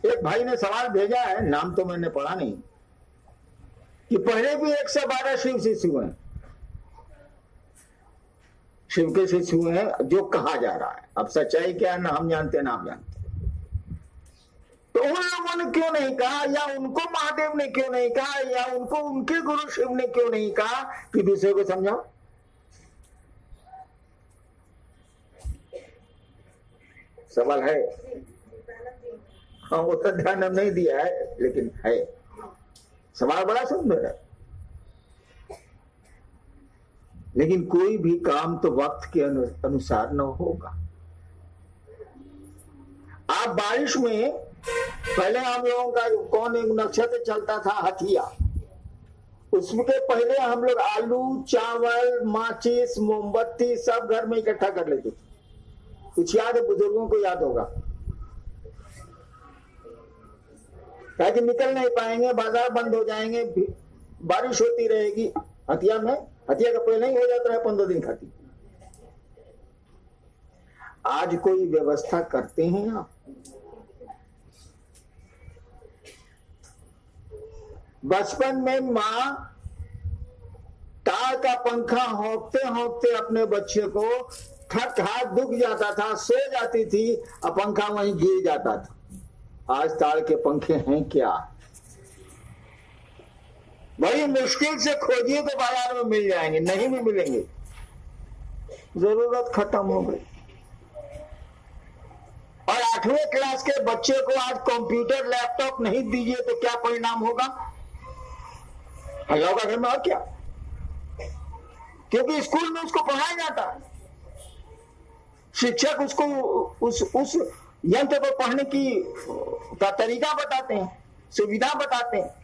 एक भाई ने सवाल भेजा है, नाम तो मैंने पढ़ा नहीं, कि पहले भी 112 शिव शिशु हैं, शिव के शिशु हैं जो कहा जा रहा है। अब सच्चाई क्या है ना हम जानते ना आप जानते। तो उन लोगों ने क्यों नहीं कहा, या उनको महादेव ने क्यों नहीं कहा, या उनको उनके गुरु शिव ने क्यों नहीं कहा कि दूसरे को समझाओ? सवाल है। हाँ, वो तो ध्यान नहीं दिया है, लेकिन है सवाल बड़ा सुंदर है। लेकिन कोई भी काम तो वक्त के अनुसार न होगा। आप बारिश में पहले हम लोगों का कौन एक नक्षत्र चलता था, हथिया, उसके पहले हम लोग आलू, चावल, माचिस, मोमबत्ती सब घर में इकट्ठा कर लेते थे। कुछ याद है? बुजुर्गों को याद होगा। ताकि निकल नहीं पाएंगे, बाजार बंद हो जाएंगे, बारिश होती रहेगी। हथिया में, हथिया का पहले ही हो जाता है 15 दिन खाती। आज कोई व्यवस्था करते हैं आप? बचपन में माँ तार का पंखा होंकते होंकते अपने बच्चे को थक हाथ दुख जाता था, सो जाती थी, और पंखा वहीं गिर जाता था। आज तार के पंखे हैं क्या? बड़ी मुश्किल से खोजिए तो बाजार में मिल जाएंगे, नहीं भी मिलेंगे। जरूरत खत्म हो गई। और 8वीं क्लास के बच्चे को आज कंप्यूटर लैपटॉप नहीं दीजिए तो क्या परिणाम होगा? हल्ला का घर में और क्या? क्योंकि स्कूल में उसको पढ़ाया जाता है, शिक्षक उसको उस यंत्र पर पढ़ने का तरीका बताते हैं, सुविधा बताते हैं।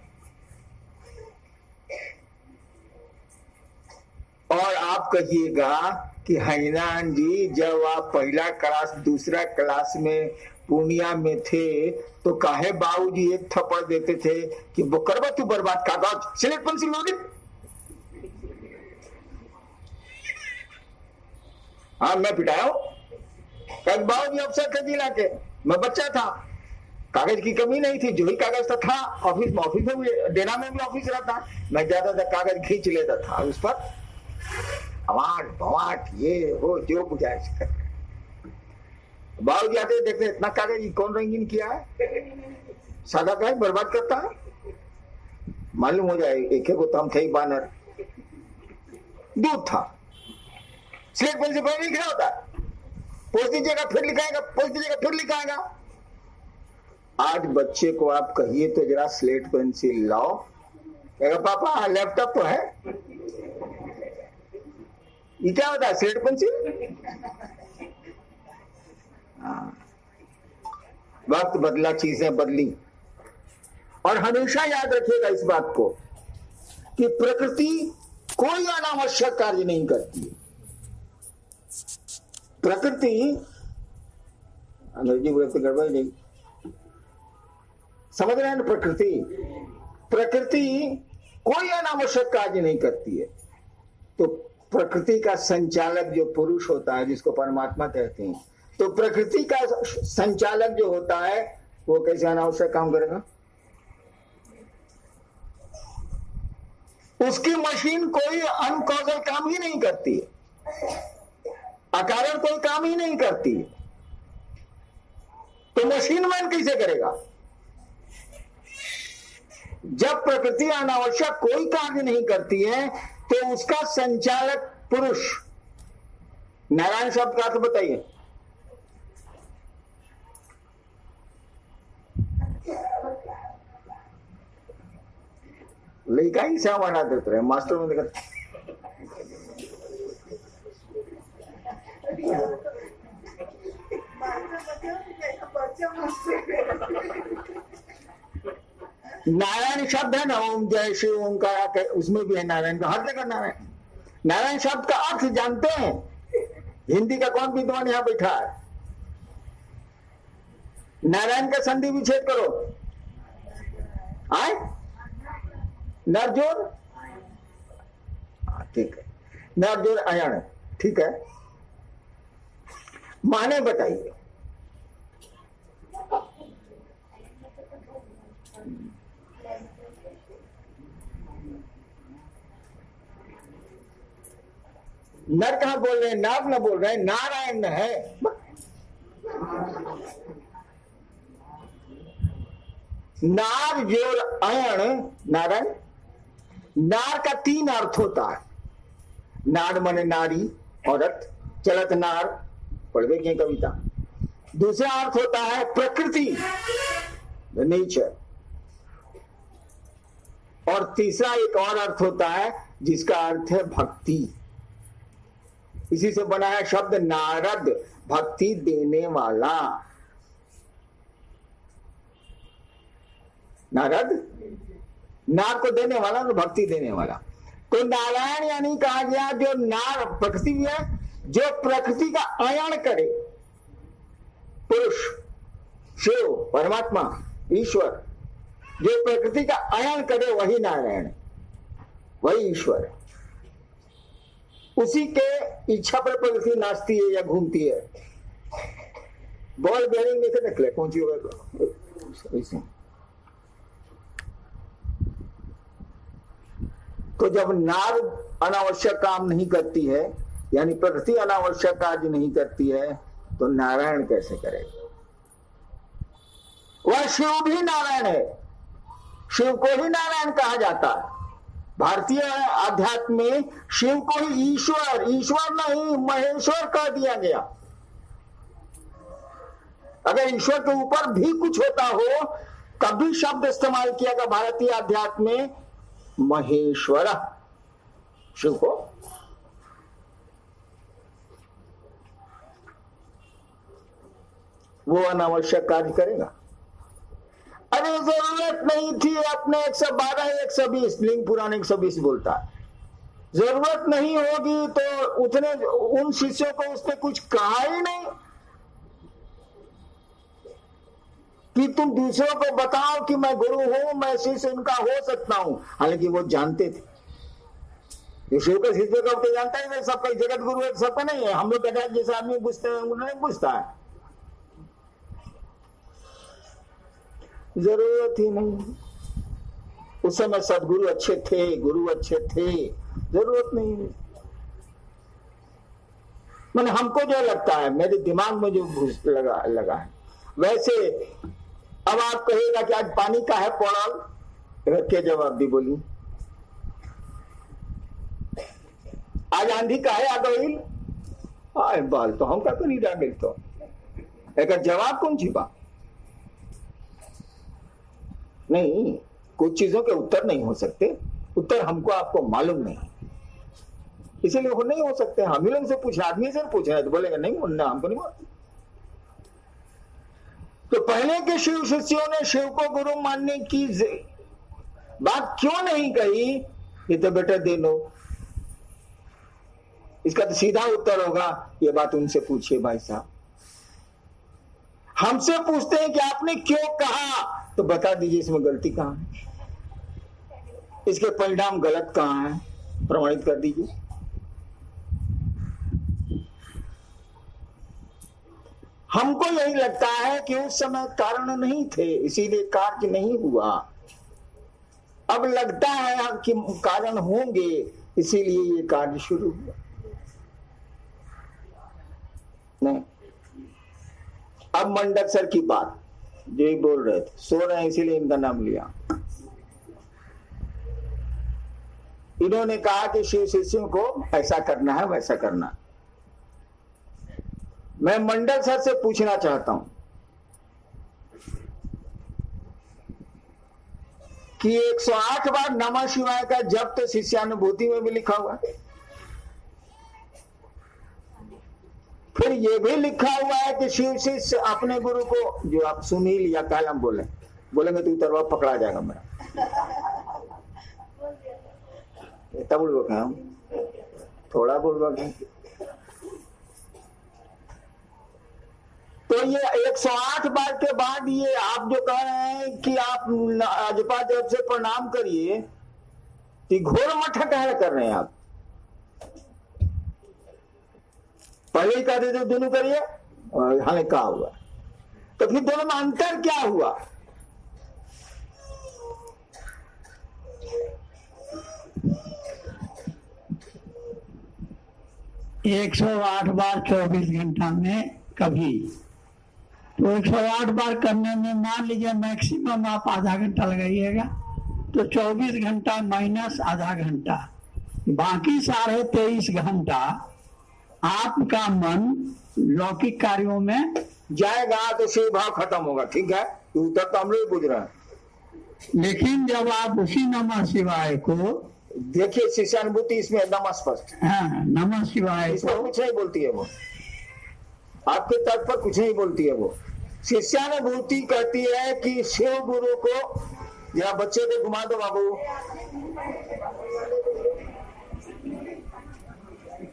और आप कहिएगा कि हरिनारायण जी, जब आप पहला क्लास दूसरा क्लास में पूर्णिया में थे तो काहे बाबूजी एक थप्पड़ देते थे कि वो करवा तू बर्बाद, कागज सिलेट पेंसिल लोगे। हाँ, मैं पिटाया हूं बाबूजी अफसर थे जिला के, मैं बच्चा था, कागज की कमी नहीं थी, जो ही कागज था ऑफिस में भी, डेरा में भी ऑफिस रहता, मैं ज्यादातर कागज खींच लेता था, उस पर अवाट भवाट ये वो जो गुजारिश कर। बाबूजी आते देखते इतना कागज कौन रंगीन किया है, सादा कागज बर्बाद करता है, मालूम हो जाए एक को तो हम थे ही बानर। दूध था, स्लेट पेन से पहले लिखा होता, पोस्ट दीजिएगा फिर लिखाएगा, पोस्ट दीजिएगा फिर लिखाएगा। आज बच्चे को आप कहिए तो जरा स्लेट पेंसिल लाओ, कहेगा पापा लैपटॉप तो है। ये क्या होता है? Slate pencil. वक्त बदला, चीजें बदली। और हमेशा याद रखिएगा इस बात को कि प्रकृति कोई अनावश्यक कार्य नहीं करती है। प्रकृति, अंग्रेजी बोलते गड़बड़ नहीं, समझ रहे हैं ना? प्रकृति कोई अनावश्यक कार्य नहीं करती है। तो प्रकृति का संचालक जो पुरुष होता है, जिसको परमात्मा कहते हैं, तो प्रकृति का संचालक जो होता है वो कैसे अनावश्यक काम करेगा? उसकी मशीन कोई अनकॉजल काम ही नहीं करती है, अकारण कोई काम ही नहीं करती है, तो मशीन मैन कैसे करेगा? जब प्रकृति अनावश्यक कोई कार्य नहीं करती है तो उसका संचालक पुरुष। नारायण शब्द का अर्थ बताइए। लड़का ही से बना देते रहे मास्टर में देखा। नारायण शब्द है ना, ओम जय शिव ओंकार, उसमें भी है नारायण का, हर जगह नारायण। नारायण शब्द का अर्थ जानते हैं? हिंदी का कौन विद्वान यहां बैठा है? नारायण का संधि विच्छेद करो। आए नरजोर, ठीक है, नरजोर अयण, ठीक है। माने बताइए। नर कहाँ बोल रहे हैं, नार न बोल रहे हैं, नारायण है। नार जोर अयण नारायण। नार का 3 अर्थ होता है। नार माने नारी, औरत, चलत नार, पढ़वे की कविता। दूसरा अर्थ होता है प्रकृति, नेचर। और तीसरा एक और अर्थ होता है जिसका अर्थ है भक्ति। इसी से बना है शब्द नारद, भक्ति देने वाला। नारद नार को देने वाला और भक्ति देने वाला। तो नारायण यानी कहा गया जो नार प्रकृति है, जो प्रकृति का अयन करे। पुरुष, शिव, परमात्मा, ईश्वर, जो प्रकृति का अयन करे वही नारायण, वही ईश्वर। उसी के इच्छा पर प्रकृति नाचती है या घूमती है। बॉल बेरिंग में से निकले कौन सी होगा। तो जब नार अनावश्यक काम नहीं करती है, यानी प्रकृति अनावश्यक कार्य नहीं करती है, तो नारायण कैसे करेगा? वह शिव भी नारायण है। शिव को ही नारायण कहा जाता है। भारतीय आध्यात्म में शिव को ही ईश्वर, ईश्वर नहीं महेश्वर कह दिया गया। अगर ईश्वर के ऊपर भी कुछ होता हो तब भी शब्द इस्तेमाल किया गया भारतीय आध्यात्म में महेश्वर शिव को। वो अनावश्यक कार्य करेगा। अरे जरूरत नहीं थी अपने 112 120, लिंग पुराण 120 बोलता है। जरूरत नहीं होगी तो उतने उन शिष्यों को उसने कुछ कहा ही नहीं कि तुम दूसरों को बताओ कि मैं गुरु हूं, मैं शिष्य उनका हो सकता हूं। हालांकि वो जानते थे। शिव का शिष्य का तो जानता है सबका जगत गुरु है, सबका नहीं है। हम लोग कहते हैं जिस आदमी पूछते हैं उन्होंने पूछता है। जरूरत ही नहीं। उस समय सदगुरु अच्छे थे, गुरु अच्छे थे, जरूरत नहीं। मैंने हमको जो लगता है, मेरे दिमाग में जो लगा है वैसे। अब आप कहेगा कि आज पानी का है पौड़ल, रख के जवाब दी बोली। आज आंधी का है आगोइल, आए बाल तो हम का तो नहीं डाल तो एक जवाब कौन छिपा नहीं। कुछ चीजों के उत्तर नहीं हो सकते। उत्तर हमको आपको मालूम नहीं, इसीलिए वो नहीं हो सकते। हम ही लोग से पूछे, आदमी से पूछ रहे तो बोलेगा नहीं हमको नहीं मालूम। तो पहले के शिव शिष्यों ने शिव को गुरु मानने की बात क्यों नहीं कही? ये तो बेटा दे लो। इसका तो सीधा उत्तर होगा, ये बात उनसे पूछिए भाई साहब। हमसे पूछते हैं कि आपने क्यों कहा, तो बता दीजिए इसमें गलती कहां है, इसके परिणाम गलत कहां है, प्रमाणित कर दीजिए। हमको यही लगता है कि उस समय कारण नहीं थे, इसीलिए कार्य नहीं हुआ। अब लगता है कि कारण होंगे, इसीलिए ये कार्य शुरू हुआ। नहीं, अब मंडक सर की बात जो ही बोल रहे थे, सो रहे हैं इसीलिए इनका नाम लिया। इन्होंने कहा कि शिव शिष्यों को ऐसा करना है वैसा करना है। मैं मंडल सर से पूछना चाहता हूं कि 108 बार नमः शिवाय का जप तो शिष्यानुभूति में भी लिखा हुआ है। फिर ये भी लिखा हुआ है कि शिव शिष्य अपने गुरु को, जो आप सुनील या कालम बोलेंगे तो उतरवा पकड़ा जाएगा मेरा। तब बोल थोड़ा बोल। तो ये 108 बार के बाद ये आप जो कह रहे हैं कि आप अजपा जब से प्रणाम करिए, कि घोर मठा कह कर रहे हैं आप। पहले ही कहते थे दोनों करिए, और हमें कहा हुआ, तो फिर दोनों में अंतर क्या हुआ? 108 बार 24 घंटा में कभी, तो 108 बार करने में मान लीजिए मैक्सिमम आप आधा घंटा लगाइएगा, तो 24 घंटा माइनस आधा घंटा, बाकी 23.5 घंटा आपका मन लौकिक कार्यों में जाएगा तो शिव भाव खत्म होगा। ठीक है, उत्तर तो हम लोग बुझ रहे हैं। लेकिन जब आप उसी नमः शिवाय को देखिए, शिष्यानुभूति इसमें एकदम स्पष्ट है। हाँ, नमः शिवाय इसमें कुछ नहीं बोलती है वो, आपके तर्क पर कुछ नहीं बोलती है वो। शिष्यानुभूति कहती है कि शिव गुरु को, या बच्चे को घुमा दो बाबू,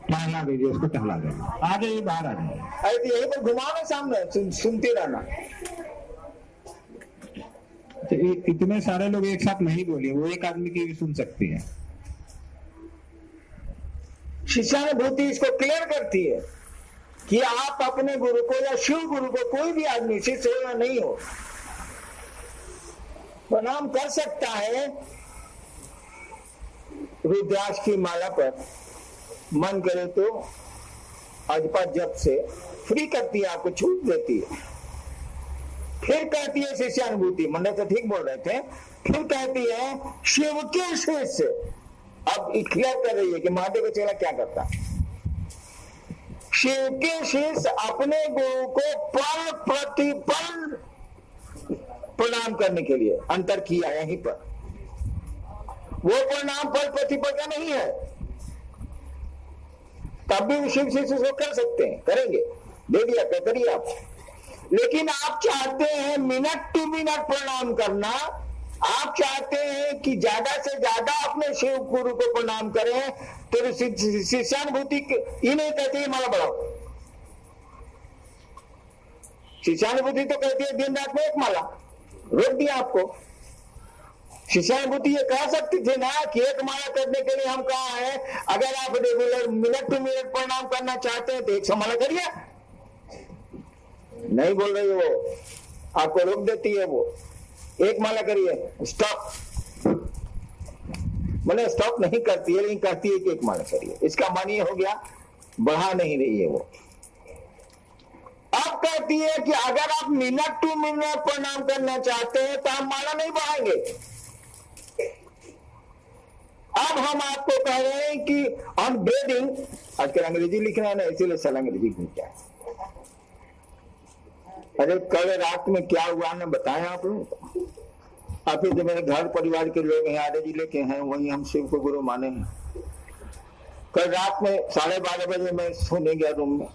टहला दीजिए उसको, टहला देना, आगे ही बाहर आ जाए, ऐसे यही पर घुमाना सामने, सुनते रहना। तो इतने सारे लोग एक साथ नहीं बोलिए, वो एक आदमी की भी सुन सकती है। शिष्यानुभूति इसको क्लियर करती है कि आप अपने गुरु को या शिव गुरु को, कोई भी आदमी शिष्य हो या नहीं हो, प्रणाम कर सकता है रुद्राक्ष की माला पर, मन करे तो अजपा जप से फ्री करती है, आपको छूट देती है। फिर कहती है शिष्यानुभूति, मंडल से ठीक बोल रहे थे, फिर कहती है शिव के शिष्य। अब क्लियर कर रही है कि महादेव का चेला क्या करता है। शिव के शिष्य अपने गुरु को पल प्रतिपल प्रणाम करने के लिए अंतर किया यहीं पर। वो प्रणाम पल प्रतिपल का नहीं है, तब भी शिव शिष्य को कर सकते हैं, करेंगे, दे दिया तो करिए आप। लेकिन आप चाहते हैं मिनट टू मिनट प्रणाम करना, आप चाहते हैं कि ज्यादा से ज्यादा अपने शिव गुरु को प्रणाम करें, तो शिष्यानुभूति ये नहीं कहती माला बढ़ाओ। शिष्यानुभूति तो कहती है दिन रात में एक माला, रोक दिया आपको। शिष्यानुभूति ये कह सकती थी ना कि एक माला करने के लिए हम कहा है, अगर आप रेगुलर मिनट टू मिनट प्रणाम करना चाहते हैं तो 100 माला करिए। नहीं बोल रही वो, आपको रोक देती है वो, एक माला करिए, स्टॉप। मैंने स्टॉप नहीं करती है, लेकिन कहती है कि एक माला करिए। इसका मान ये हो गया, बढ़ा नहीं रही है वो। अब कहती है कि अगर आप मिनट टू मिनट प्रणाम करना चाहते हैं तो हम माला नहीं बढ़ाएंगे। अब हम आपको कह रहे हैं कि ऑन ब्रीदिंग, आजकल अंग्रेजी लिख रहे हैं ना, इसीलिए साल अंग्रेजी लिखा है। अरे कल रात में क्या हुआ ना बताएं आप लोग। आप जो मेरे घर परिवार के लोग हैं, आधे जिले के हैं, वही हम शिव को गुरु माने हैं। कल रात में 12:30 बजे मैं सोने गया रूम में,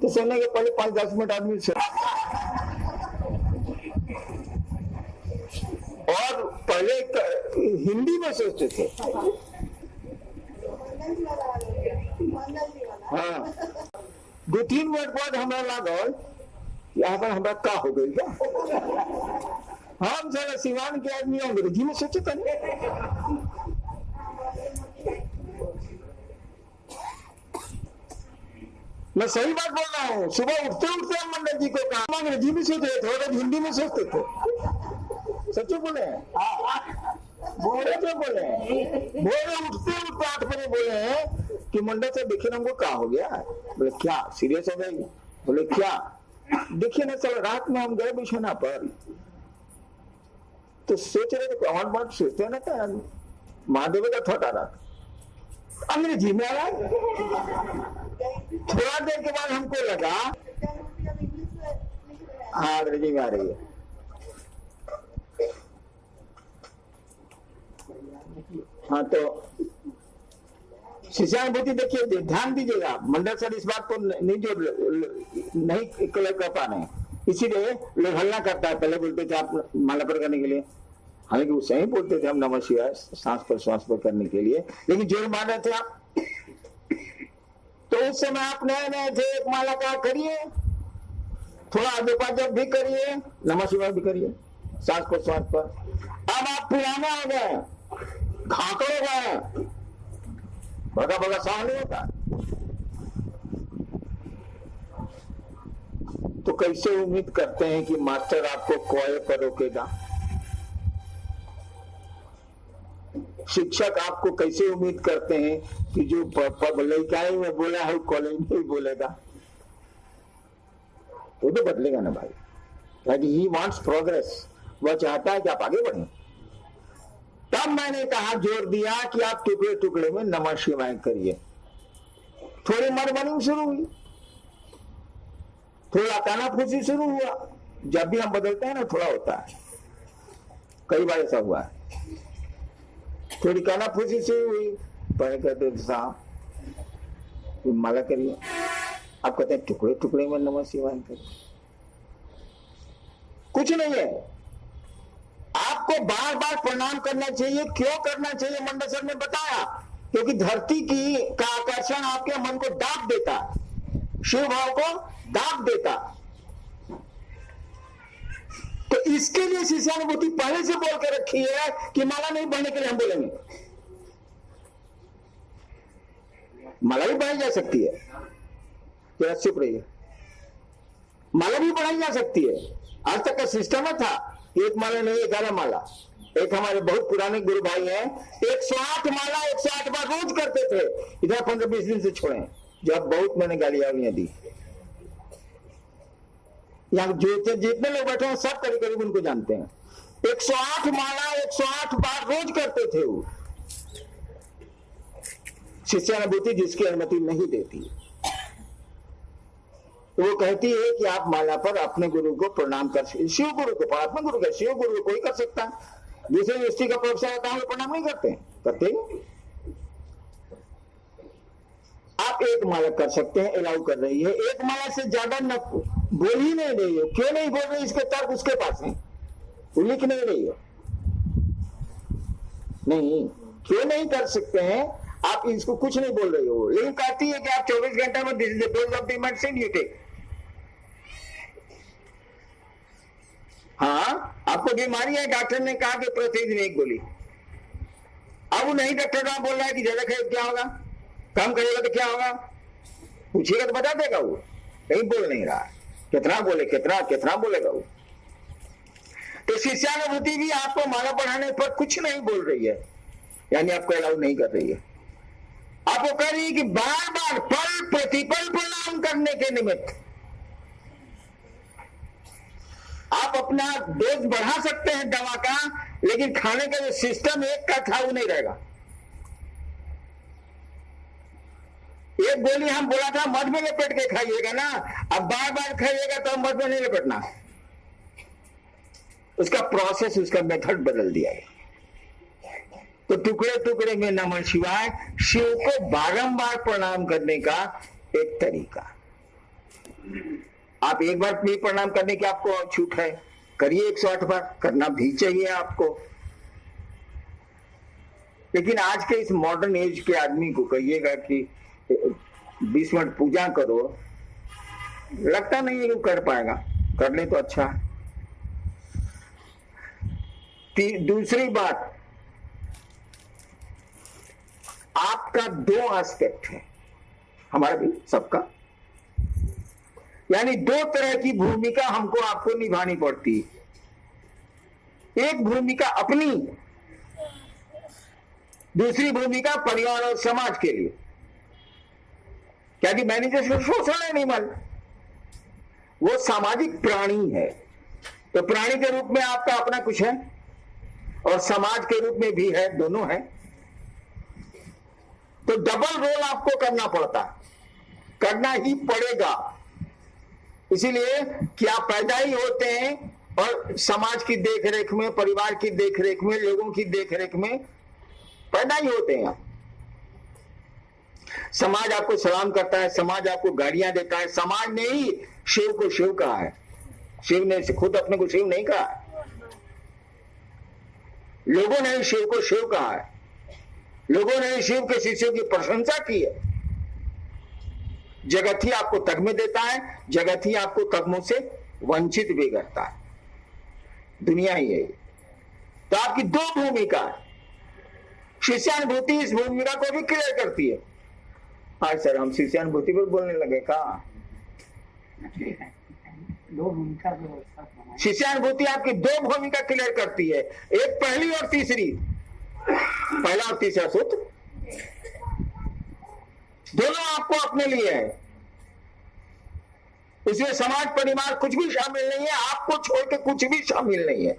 तो सोने के पहले 5-10 मिनट आदमी सो, और पहले हिंदी में सोचते थे। हाँ, 2-3 मिनट बाद हमारा लागल यहाँ पर हमारा का हो गई क्या। हम सारा सिवान के आदमी अंग्रेजी में सोचे थे। मैं सही बात बोल रहा हूँ। सुबह उठते उठते हम मंडल जी को कहा, अंग्रेजी में सोचते थे और हिंदी में सोचते थे। सच्चे बोले हैं, बोले उठते 8 बजे बोले हैं कि मंडल से देखिए ना, हमको क्या हो गया। बोले क्या, सीरियस हो गई? बोले क्या, देखिए ना चल, रात में हम गए बिछौना पर, तो सोच रहे थे, और बात सोचते हैं ना, क्या महादेव का थॉट आ रहा, अंग्रेजी में आ रहा है। थोड़ा देर के बाद हमको लगा हाँ अंग्रेजी में आ रही है। हाँ, तो शिष्यानुभूति देखिए, ध्यान दीजिएगा, मंडल सर इस बात को नहीं क्लियर कर पा रहे हैं, इसीलिए लोग हल्ला करता है। पहले बोलते थे आप माला पर करने के लिए, हालांकि वो सही बोलते थे हम नमः शिवाय सांस पर श्वास पर करने के लिए, लेकिन जोर मार रहे थे आप। तो उस समय आप नए नए थे, एक माला का करिए, थोड़ा अजोपाजप भी करिए, नमः शिवाय भी करिए सांस पर श्वास पर। अब आप पुराने हो गए, घाकड़े गए, बड़ा बड़ा साह नहीं होता, तो कैसे उम्मीद करते हैं कि मास्टर आपको कोए पर रोकेगा। शिक्षक आपको कैसे उम्मीद करते हैं कि जो लड़काई में बोला है कॉलेज में भी बोलेगा? वो तो बदलेगा ना भाई। ही वांट्स प्रोग्रेस, वह चाहता है कि आप आगे बढ़ें। तब मैंने कहा, जोर दिया कि आप टुकड़े टुकड़े में नमः शिवाय करिए। थोड़ी मनमानी शुरू हुई, थोड़ा कानाफूसी शुरू हुआ। जब भी हम बदलते हैं ना थोड़ा होता है, कई बार ऐसा हुआ है। थोड़ी कानाफूसी शुरू हुई, पहले कहते साहब माला करिए, आप कहते हैं टुकड़े टुकड़े में नमः शिवाय करिए। कुछ नहीं है, आपको बार बार प्रणाम करना चाहिए। क्यों करना चाहिए? मंडल सर ने बताया, क्योंकि धरती की का आकर्षण आपके मन को दाब देता, शिव भाव को दाब देता। तो इसके लिए शिष्यानुभूति पहले से बोल के रखी है कि माला नहीं बढ़ने के लिए हम बोलेंगे। माला भी बढ़ाई जा सकती है, जरा चुप रहिए। माला भी बढ़ाई जा सकती है। आज तक का सिस्टम था, एक माला नहीं 11 माला। एक हमारे बहुत पुराने गुरु भाई हैं, 108 माला 108 बार रोज करते थे। इधर 15-20 दिन से छोड़े, जब बहुत मैंने गालियां दी। यहाँ जितने लोग बैठे हैं सब करीब करीब उनको जानते हैं। 108 माला 108 बार रोज करते थे वो। शिष्यानुभूति जिसकी अनुमति नहीं देती, वो कहती है कि आप माला पर अपने गुरु को प्रणाम कर, शिव गुरु को, अपने गुरु का, शिव गुरु को कोई कर सकता है। दूसरे यूनिवर्सिटी का प्रोफेसर होता है, प्रणाम नहीं करते, करते ही। आप एक माला कर सकते हैं, अलाउ कर रही है। एक माला से ज्यादा न बोल ही नहीं रही है। क्यों नहीं बोल रही? इसके तर्क उसके पास है, वो लिख नहीं रही है। नहीं, क्यों नहीं कर सकते हैं? आप इसको कुछ नहीं बोल रही हो, लेकिन कहती है कि आप 24 घंटे में this is the dose of the medicine you take. हाँ, आपको बीमारी है, डॉक्टर ने कहा कि प्रतिदिन एक गोली। अब नहीं, डॉक्टर बोल रहा है कि ज्यादा खाएगा क्या होगा, कम करेगा तो क्या होगा, पूछिएगा तो बता देगा वो। नहीं बोल नहीं रहा, कितना बोले, कितना बोलेगा वो। तो शिष्यानुभूति भी आपको माला बढ़ाने पर कुछ नहीं बोल रही है, यानी आपको अलाउ नहीं कर रही है। आपको कह रही है कि बार बार पल प्रतिपल प्रणाम करने के निमित्त आप अपना डोज बढ़ा सकते हैं दवा का, लेकिन खाने का जो सिस्टम एक का था वो नहीं रहेगा। एक गोली हम बोला था मध में लपेट के खाइएगा ना, अब बार बार खाइएगा तो मध में नहीं लपेटना। उसका प्रोसेस, उसका मेथड बदल दिया है। तो टुकड़े टुकड़े में नमः शिवाय, शिव को बारंबार प्रणाम करने का एक तरीका। आप एक बार भी प्रणाम करने की आपको छूट है, करिए 108 बार, करना भी चाहिए आपको। लेकिन आज के इस मॉडर्न एज के आदमी को कहिएगा कि 20 मिनट पूजा करो, लगता नहीं है कि कर पाएगा। कर ले तो अच्छा। दूसरी बात, आपका 2 एस्पेक्ट है, हमारा भी, सबका, यानी 2 तरह की भूमिका हमको आपको निभानी पड़ती है। एक भूमिका अपनी, दूसरी भूमिका परिवार और समाज के लिए। क्या कि मैनेजर शोषण है एनिमल, वो सामाजिक प्राणी है। तो प्राणी के रूप में आपका अपना कुछ है और समाज के रूप में भी है, दोनों है। तो डबल रोल आपको करना पड़ता है, करना ही पड़ेगा। इसीलिए कि आप पैदा ही होते हैं और समाज की देखरेख में, परिवार की देखरेख में, लोगों की देखरेख में पैदा ही होते हैं। समाज आपको सलाम करता है, समाज आपको गाड़ियां देता है। समाज ने ही शिव को शिव कहा है, शिव ने खुद अपने को शिव नहीं कहा। लोगों ने शिव को शिव कहा है, लोगों ने शिव के शिष्यों की प्रशंसा की है। जगत ही आपको तगमे देता है, जगत ही आपको तगमों से वंचित भी करता है। दुनिया ही है। तो आपकी 2 भूमिका है। शिष्यानुभूति इस भूमिका को भी क्लियर करती है। आज सर हम शिष्यानुभूति पर बोलने लगे का? 2 भूमिका व्यवस्था। शिष्यानुभूति आपकी 2 भूमिका क्लियर करती है, एक पहली और तीसरी। पहला और तीसरा सूत्र दोनों आपको अपने लिए है, उसमें समाज परिवार कुछ भी शामिल नहीं है, आपको छोड़ के कुछ भी शामिल नहीं है।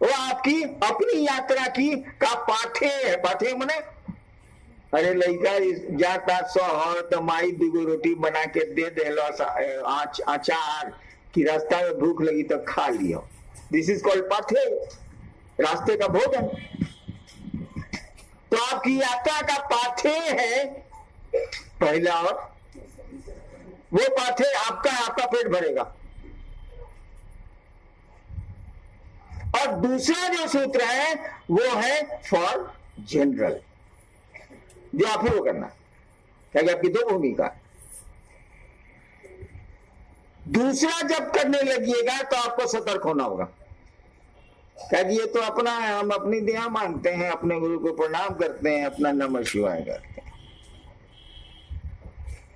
वो आपकी अपनी यात्रा की का पाठे है। पाठे मने अरे लड़का जाता शहर तो माई दुगो रोटी बना के दे देलो अचार कि रास्ता में भूख लगी तो खा लियो। दिस इज कॉल्ड पाठे, रास्ते का भोजन। तो आपकी यात्रा का पाठे है पहला, और वो पाठे आपका पेट भरेगा। और दूसरा जो सूत्र है वो है फॉर जनरल, जो आप ही वो करना, क्या आपकी दो भूमिका। दूसरा जब करने लगिएगा तो आपको सतर्क होना होगा। क्या ये तो अपना है, हम अपनी दया मानते हैं, अपने गुरु को प्रणाम करते हैं, अपना नमः शिवाय करते हैं,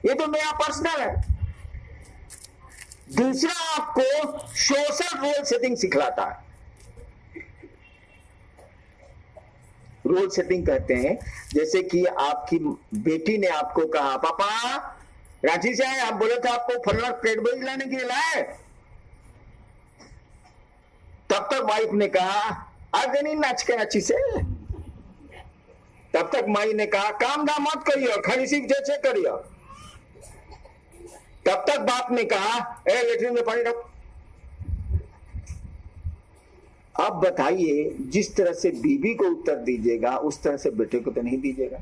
ये तो मेरा पर्सनल है। दूसरा आपको सोशल रोल सेटिंग सिखलाता है। रोल सेटिंग कहते हैं जैसे कि आपकी बेटी ने आपको कहा पापा रांची से आए, आप बोले थे आपको फलना कैडबरी लाने के लिए लाए, तब तक वाइफ ने कहा आगे नहीं नाच के रांची से। तब तक माई ने कहा काम धाम मत करियो, खाली सीख जैसे करियो। तब तक बाप ने कहा ए लेटरिन में पानी रख। अब बताइए, जिस तरह से बीवी को उत्तर दीजिएगा उस तरह से बेटे को तो नहीं दीजिएगा।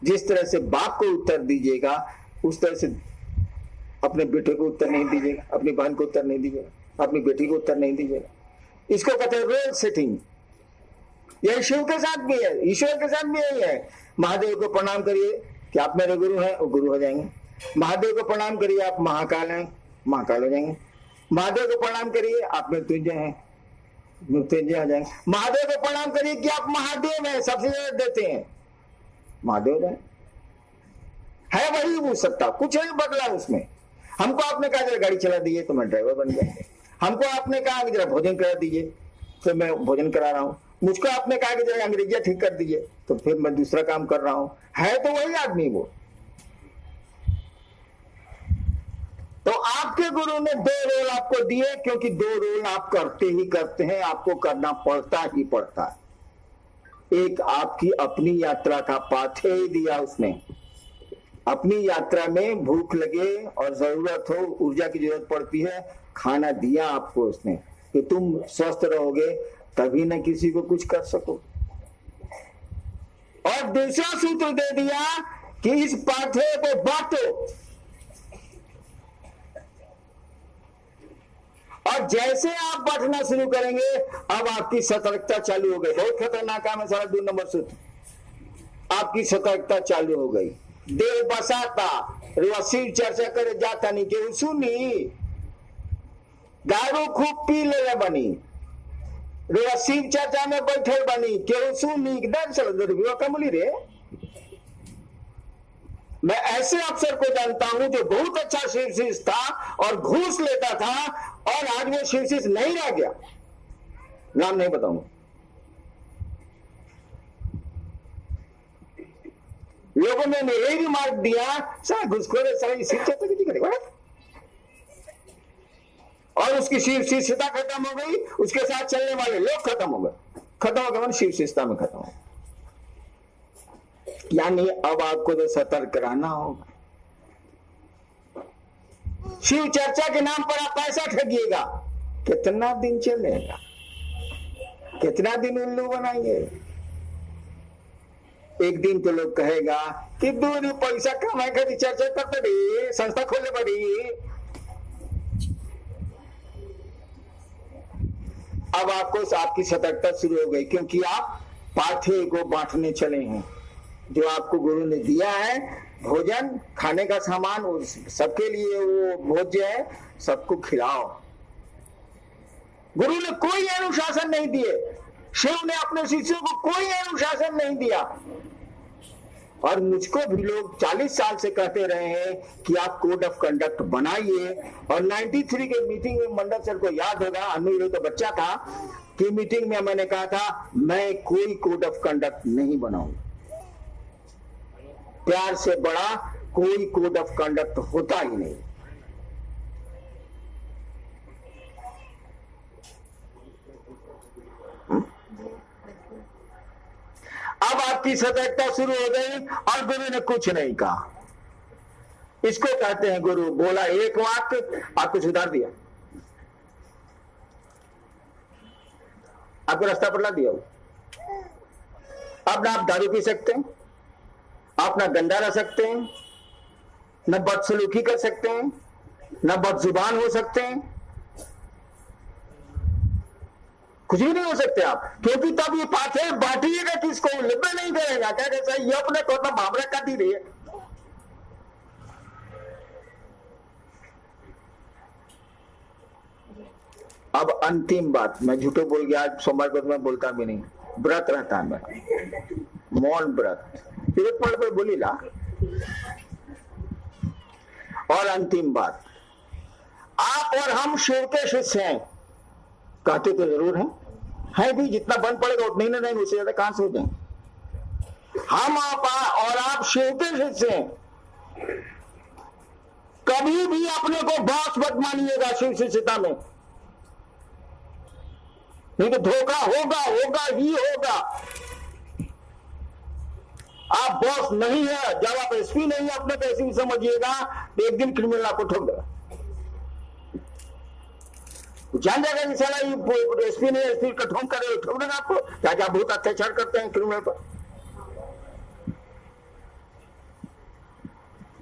जिस तरह से बाप को उत्तर दीजिएगा उस तरह से अपने बेटे को उत्तर नहीं दीजिएगा, अपनी बहन को उत्तर नहीं दीजिएगा, अपनी बेटी को उत्तर नहीं दीजिएगा। इसको कहते हैं रोल सेटिंग। यह शिव के साथ भी है, ईश्वर के साथ भी यही है। महादेव को प्रणाम करिए कि आप मेरे गुरु हैं, वो गुरु हो जाएंगे। महादेव को प्रणाम करिए आप महाकाल हैं, महाकाल हो जाएंगे। महादेव को प्रणाम करिए आप मृत्युंजय हैं, मृत्युंजय हो जाएंगे। महादेव को प्रणाम करिए कि आप महादेव हैं, सबसे ज्यादा देते हैं, महादेव है वही वो सत्ता, कुछ नहीं बदला उसमें। हमको आपने कहा जरा गाड़ी चला दीजिए तो मैं ड्राइवर बन गया। हमको आपने कहा कि जरा भोजन करा दीजिए तो मैं भोजन करा रहा हूँ। मुझको आपने कहा कि जरा अंग्रेजियां ठीक कर दीजिए तो फिर मैं दूसरा काम कर रहा हूं। है तो वही आदमी वो। तो आपके गुरु ने दो रोल आपको दिए, क्योंकि दो रोल आप करते ही करते हैं, आपको करना पड़ता ही पड़ता है। एक आपकी अपनी यात्रा का पाथे ही दिया उसने। अपनी यात्रा में भूख लगे और जरूरत हो, ऊर्जा की जरूरत पड़ती है, खाना दिया आपको उसने कि तुम स्वस्थ रहोगे तभी न किसी को कुछ कर सको। और दूसरा सूत्र दे दिया कि इस पाथे को बांटो। और जैसे आप बांटना शुरू करेंगे अब आपकी सतर्कता चालू हो गई। बहुत खतरनाक काम है सारा 2 नंबर सूत्र। आपकी सतर्कता चालू हो गई। देव बसाता शिव चर्चा करे जाता नहीं के सुनी, गारो खूब पी ले बनी, शिव चर्चा में बैठे बनी के सुनी कमली रे। मैं ऐसे अफसर को जानता हूं जो बहुत अच्छा शीर्षिस था और घूस लेता था और आज वो शीर्षिस नहीं रह गया। नाम नहीं बताऊंगा। लोगों ने यही रिमार्क दिया सारा घुसखोर सारा शिक्षा तो किसी करेगा। और उसकी शीर्षिता खत्म हो गई, उसके साथ चलने वाले लोग खत्म हो गए। खत्म हो गए मन शीर्षिता में खत्म हो। यानी अब आपको तो सतर्क रहना होगा। शिव चर्चा के नाम पर आप पैसा ठगिएगा, कितना दिन चलेगा, कितना दिन उल्लू बनाएंगे। एक दिन तो लोग कहेगा कि दूर पैसा कमाए कर चर्चा करते रही, संस्था खोले पड़ी। अब आपको आपकी सतर्कता शुरू हो गई, क्योंकि आप पाथे को बांटने चले हैं। जो आपको गुरु ने दिया है भोजन, खाने का सामान, सबके लिए वो भोज्य है, सबको खिलाओ। गुरु ने कोई अनुशासन नहीं दिए, शिव ने अपने शिष्यों को कोई अनुशासन नहीं दिया। और मुझको भी लोग 40 साल से कहते रहे हैं कि आप कोड ऑफ कंडक्ट बनाइए। और 93 के मीटिंग में मंडल सर को याद होगा, अनु तो बच्चा था, की मीटिंग में मैंने कहा था मैं कोई कोड ऑफ कंडक्ट नहीं बनाऊंगा। प्यार से बड़ा कोई कोड ऑफ कंडक्ट होता ही नहीं। अब आपकी सतर्कता शुरू हो गई और गुरु ने कुछ नहीं कहा। इसको कहते हैं गुरु बोला एक वाक्य, आपको सुधार दिया, आपको रास्ता पर ला दिया। अब ना आप दारू पी सकते हैं, आप ना गंदा रह सकते हैं, न बदसलूकी कर सकते हैं, न बदजुबान हो सकते हैं, कुछ भी नहीं हो सकते आप, क्योंकि तब ये पाथे बांटिएगा किसको, लिपे नहीं करेगा। क्या कैसा ये अपने को भावना कर दी रही है। अब अंतिम बात, मैं झूठो बोल गया, आज सोमवार को मैं बोलता भी नहीं, व्रत रहता है मेरा, मौन व्रत, फिर एक पढ़ पर बोली ला। और अंतिम बात, आप और हम शिव के शिष्य हैं, कहते तो जरूर है भी, जितना बन पड़ेगा उतना ही ना रहेंगे, उससे ज्यादा कहां से हो जाएंगे। हम और आप शिव के शिष्य हैं, कभी भी अपने को बॉस मत मानिएगा शिव शिष्यता में, नहीं तो धोखा होगा ही होगा। आप बॉस नहीं है, जब आप एसपी नहीं है अपने को एसपी समझिएगा तो एक दिन क्रिमिनल आपको ठोक देगा, जान जाएगा कि साला ये एसपी नहीं, एसपी का ठोक करे, ठोक देगा आपको। क्या क्या बहुत अत्याचार करते हैं क्रिमिनल पर।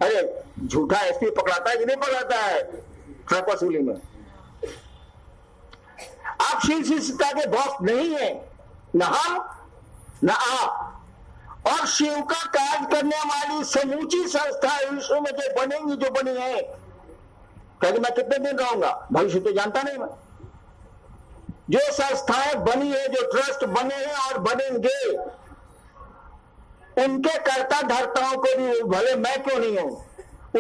अरे झूठा एसपी पकड़ाता है कि नहीं पकड़ाता है ट्रक वसूली में। आप शिव शिष्यता के बॉस नहीं है, न हम न आप। और शिव का कार्य करने वाली समूची संस्था विश्व में जो बनेंगी, जो बनी है, क्योंकि मैं कितने दिन रहूंगा भविष्य तो जानता नहीं मैं। जो संस्थाएं बनी है, जो ट्रस्ट बने हैं और बनेंगे, उनके कर्ता धर्ताओं को भी, भले मैं क्यों नहीं हूं,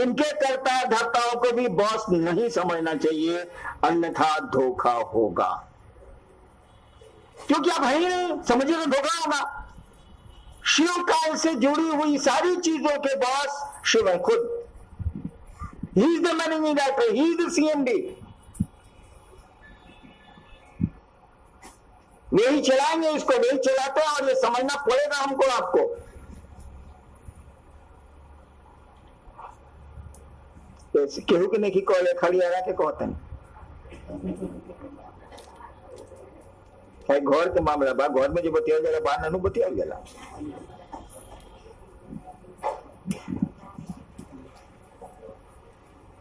उनके कर्ता धर्ताओं को भी बॉस नहीं समझना चाहिए, अन्यथा धोखा होगा। क्योंकि आप है ही नहीं, समझिए तो धोखा होगा। शिव काल से जुड़ी हुई सारी चीजों के बॉस शिव है खुद। He is the managing director, he is the CMD. वे ही चलाएंगे इसको, वे ही चलाते हैं, और ये समझना पड़ेगा हमको, आपको। केहू के नहीं कॉले खाली आया के कहते हैं घर के मामला बा, घर में जो बतिया जाला बाहर ननु बतिया जाला।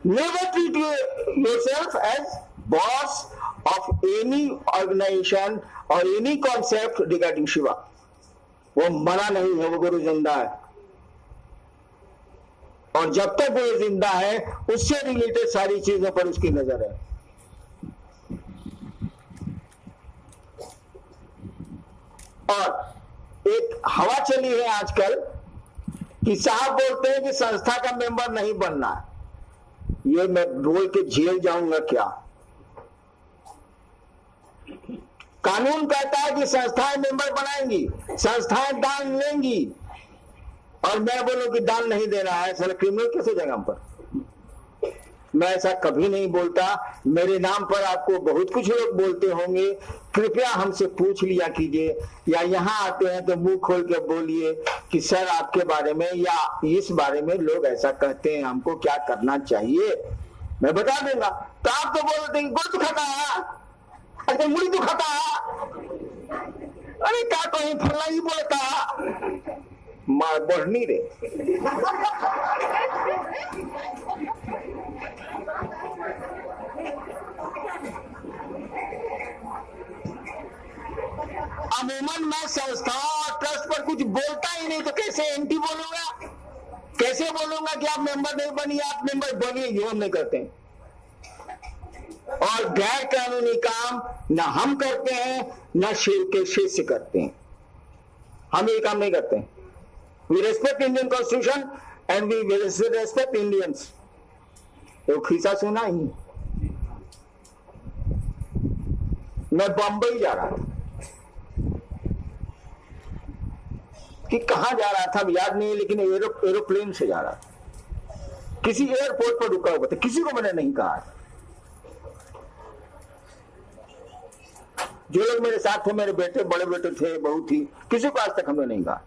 Never treat yourself as boss of any organization or any concept regarding Shiva. वो मरा नहीं है, वो गुरु जिंदा है, और जब तक वो जिंदा है उससे रिलेटेड सारी चीजों पर उसकी नजर है। और एक हवा चली है आजकल कि साहब बोलते हैं कि संस्था का मेंबर नहीं बनना। ये मैं बोल के जेल जाऊंगा क्या? कानून कहता है कि संस्थाएं मेंबर बनाएंगी, संस्थाएं दान लेंगी, और मैं बोलूं कि दान नहीं दे रहा है, साला क्रिमिनल कैसे जाएगा हम पर? मैं ऐसा कभी नहीं बोलता। मेरे नाम पर आपको बहुत कुछ लोग बोलते होंगे, कृपया हमसे पूछ लिया कीजिए, या यहाँ आते हैं तो मुंह खोल के बोलिए कि सर आपके बारे में या इस बारे में लोग ऐसा कहते हैं, हमको क्या करना चाहिए, मैं बता दूंगा। तो आप तो बोलते हैं गुड़ खाता है, अरे मुड़ी तो खाता है, अरे क्या कहीं फला ही बोलता मार बढ़नी रे। अमूमन मैं संस्थाओं और ट्रस्ट पर कुछ बोलता ही नहीं, तो कैसे एंटी बोलूंगा? कैसे बोलूंगा कि आप मेंबर नहीं बनिए, आप मेंबर बनिए? ये हम नहीं करते हैं। और गैर कानूनी काम न हम करते हैं, न शिव के शिष्य करते हैं। हम ये काम नहीं करते हैं। We respect Indian Constitution and we respect Indians. तो खीसा सुना ही मैं बंबई जा रहा था, कि कहां जा रहा था याद नहीं, लेकिन एरोप्लेन से जा रहा था, किसी एयरपोर्ट पर रुका हुआ था, किसी को मैंने नहीं कहा। जो लोग मेरे साथ थे, मेरे बेटे, बड़े बेटे थे, बहू थी, किसी को आज तक हमने नहीं कहा।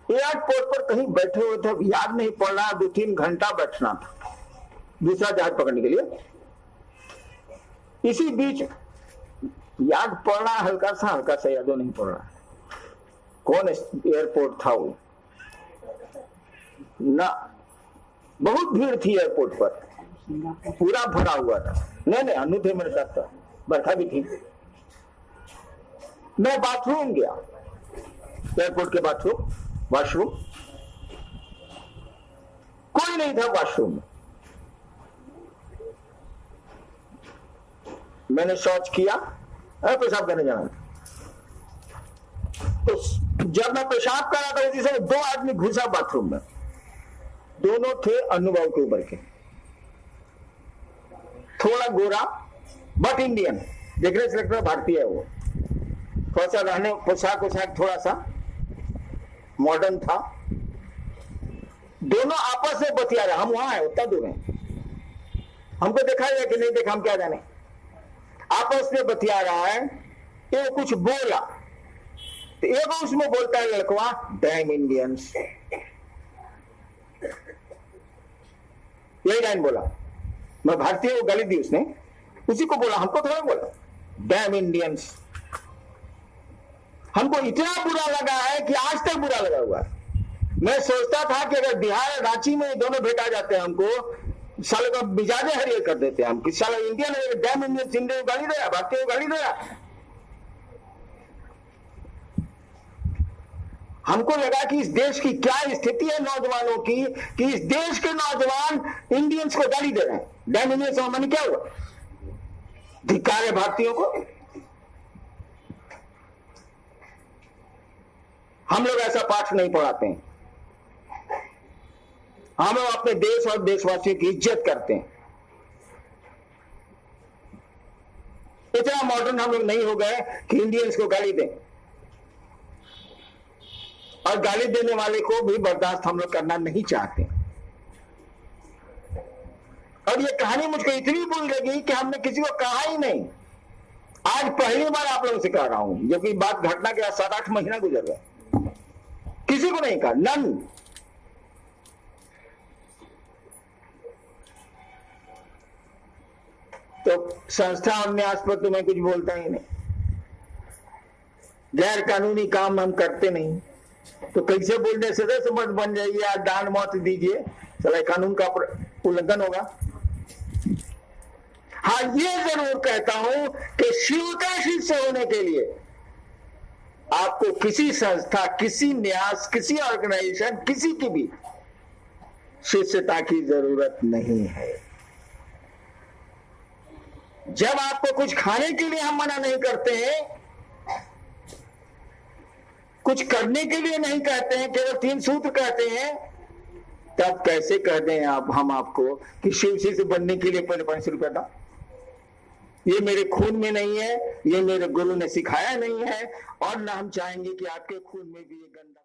एयरपोर्ट पर कहीं बैठे हुए थे, याद नहीं पड़ रहा, 2-3 घंटा बैठना था दूसरा जहाज पकड़ने के लिए। इसी बीच याद पड़ रहा हल्का सा याद नहीं पड़ रहा कौन एयरपोर्ट था वो ना, बहुत भीड़ थी एयरपोर्ट पर, पूरा भरा हुआ था। नहीं अनु थे मेरे साथ, था बरखा भी थी। मैं बाथरूम गया, एयरपोर्ट के वॉशरूम, कोई नहीं था वॉशरूम में। मैंने शौच किया, पेशाब करने जाना था, तो जब मैं पेशाब कर रहा था उसी समय 2 आदमी घुसा बाथरूम में। दोनों थे अनुभव के ऊपर के, थोड़ा गोरा बट इंडियन, देखने से लगता है भारतीय है वो, थोड़ा सा रहने पोशाक थोड़ा सा मॉडर्न था। दोनों आपस में बतिया रहे, हम वहां है, उतना दूर है, हमको देखा है कि नहीं देखा हम क्या जाने। आपस में बतिया रहा है, ये कुछ बोला तो एक उसमें बोलता है लड़कवा, डैम इंडियंस, यही लाइन बोला। मैं भारतीय को गाली दी उसने, उसी को बोला, हमको थोड़ा बोला डैम इंडियंस। हमको इतना बुरा लगा है कि आज तक बुरा लगा हुआ है। मैं सोचता था कि अगर बिहार रांची में दोनों भेटा जाते हैं हमको, साले का मिजाजे हरियर कर देते हैं हम, कि साला इंडियन है, डैम इंडियन, इंडिया को गाली दे रहा, भारतीय को गाली दे रहा। हमको लगा कि इस देश की क्या स्थिति है नौजवानों की, कि इस देश के नौजवान इंडियंस को गाली दे रहे हैं। डैम इंडियंस का माने क्या हुआ? धिक्कार है भारतीयों को। हम लोग ऐसा पाठ नहीं पढ़ाते हैं, हम लोग अपने देश और देशवासियों की इज्जत करते हैं। इतना मॉडर्न हम लोग नहीं हो गए कि इंडियंस को गाली दें, और गाली देने वाले को भी बर्दाश्त हम लोग करना नहीं चाहते। और ये कहानी मुझको इतनी बुरी लगी कि हमने किसी को कहा ही नहीं। आज पहली बार आप लोगों से कह रहा हूं, जो कि बात घटना के 7-8 महीना गुजर गए, किसी को नहीं कहा, नन। तो संस्था और न्यास पर तो मैं कुछ बोलता ही नहीं। गैर कानूनी काम हम करते नहीं, तो कैसे बोलने से समझ बन जाइए, आज दान मत दीजिए, चला कानून का उल्लंघन होगा। हाँ, ये जरूर कहता हूं कि शिव का शिष्य होने के लिए आपको किसी संस्था, किसी न्यास, किसी ऑर्गेनाइजेशन, किसी की भी शिष्यता की जरूरत नहीं है। जब आपको कुछ खाने के लिए हम मना नहीं करते हैं, कुछ करने के लिए नहीं कहते हैं, केवल 3 सूत्र कहते हैं, तब कैसे कह दें हम आपको कि शिव शिष्य बनने के लिए पहले 500 रुपया था? ये मेरे खून में नहीं है, ये मेरे गुरु ने सिखाया नहीं है, और ना हम चाहेंगे कि आपके खून में भी ये गंदा